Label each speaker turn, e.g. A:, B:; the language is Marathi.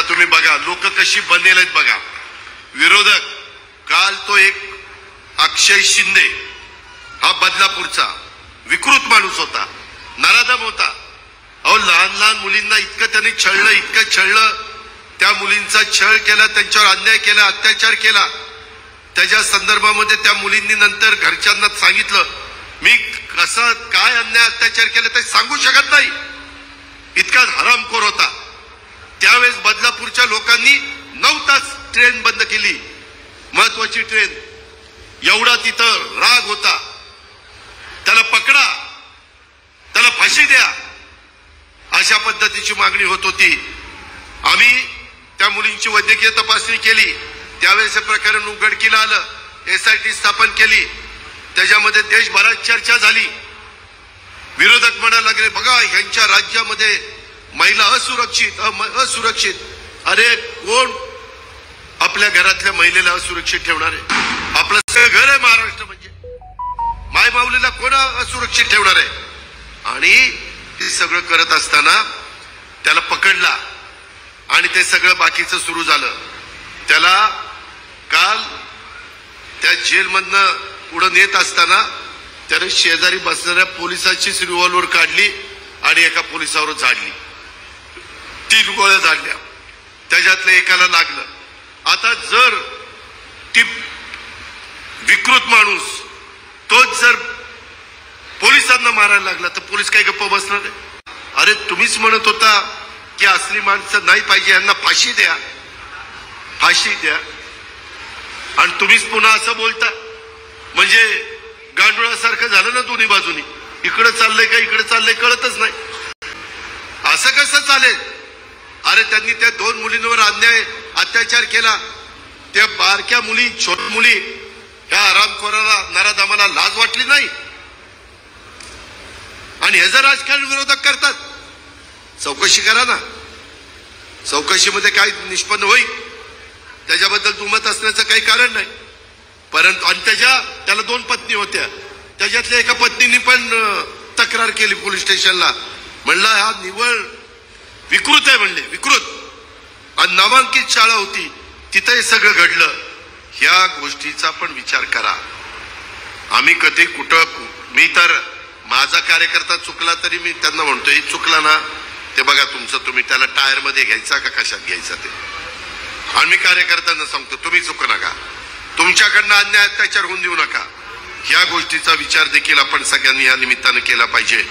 A: तुम्ही बघा लोक कशी बनेल आहेत बघा. विरोधक काल तो एक अक्षय शिंदे हा बदलापूरचा विकृत माणूस होता, नराधम होता. अहो लहान लहान मुलींना इतकं त्यांनी छळलं, इतकं छळलं, त्या मुलींचा छळ केला, त्यांच्यावर अन्याय केला, अत्याचार केला. त्याच्या संदर्भामध्ये त्या मुलींनी नंतर घरच्यांना सांगितलं मी कसं काय अन्याय अत्याचार केला ते सांगू शकत नाही, इतका हरामखोर होता. त्यावेळेस बदलापूरच्या लोकांनी 9 तास ट्रेन बंद केली, महत्वाची ट्रेन. एवढा तिथं राग होता. त्याला पकडा, त्याला फाशी द्या, अशा पद्धतीची मागणी होत होती. आम्ही त्या मुलींची वैद्यकीय तपासणी केली. त्यावेळेस हे प्रकरण उघडकीला आलं. SIT स्थापन केली. त्याच्यामध्ये देशभरात चर्चा झाली. विरोधक म्हणायला लागले बघा ह्यांच्या राज्यामध्ये महिला असुरक्षित. अरे कोण आपल्या घरातल्या महिलेला असुरक्षित ठेवणार आहे? आपलं सगळं घर आहे महाराष्ट्र, म्हणजे माय माऊलीला कोण असुरक्षित ठेवणार आहे? आणि हे सगळं करत असताना त्याला पकडला आणि ते सगळं बाकीचं सुरू झालं. त्याला काल त्या जेलमधनं पुढे नेत असताना त्याने शेजारी बसणाऱ्या पोलिसाचीच रिव्हॉल्वर काढली आणि एका पोलिसावर झाडली. 3 गोळ्या झाडल्या, त्याच्यातल्या एकाला लागलं. आता जर ती विकृत माणूस तोच जर पोलिसांना मारायला लागला तर पोलीस काय गप्प बसणार आहे? अरे तुम्हीच म्हणत होता की असली माणसं नाही पाहिजे, यांना फाशी द्या, फाशी द्या, आणि तुम्हीच पुन्हा असं बोलता. म्हणजे गांडुळासारखं झालं ना दोन्ही बाजूनी. इकडे चाललंय का इकडे चाललंय कळतच नाही. असं कसं चालेल? अरे त्यांनी त्या 2 मुलींवर अन्याय अत्याचार केला. त्या बारक्या मुली, छोट्या मुली, ह्या आरामखोराला नराधमाला लाज वाटली नाही? आणि ह्याचं राजकारण विरोधक करतात. चौकशी करा ना, चौकशीमध्ये काय निष्पन्न होईल त्याच्याबद्दल दुमत असण्याचं काही कारण नाही. परंतु आणि त्याला 2 पत्नी होत्या. त्याच्यातल्या एका पत्नीने पण तक्रार केली पोलीस स्टेशनला. म्हणला हा निव्वळ विकृत आहे, म्हणले विकृत. आणि नामांकित शाळा होती, तिथं हे सगळं घडलं. ह्या गोष्टीचा पण विचार करा. आम्ही कधी कुठं, मी तर माझा कार्यकर्ता चुकला तरी मी त्यांना म्हणतोय चुकला ना ते बघा तुमचं, तुम्ही त्याला टायर मध्ये घ्यायचा का कशात घ्यायचा ते. आणि मी कार्यकर्त्यांना सांगतो तुम्ही चुकू नका, तुमच्याकडनं अन्याय अत्याचार होऊन देऊ नका. ह्या गोष्टीचा विचार देखील आपण सगळ्यांनी या निमित्तानं केला पाहिजे.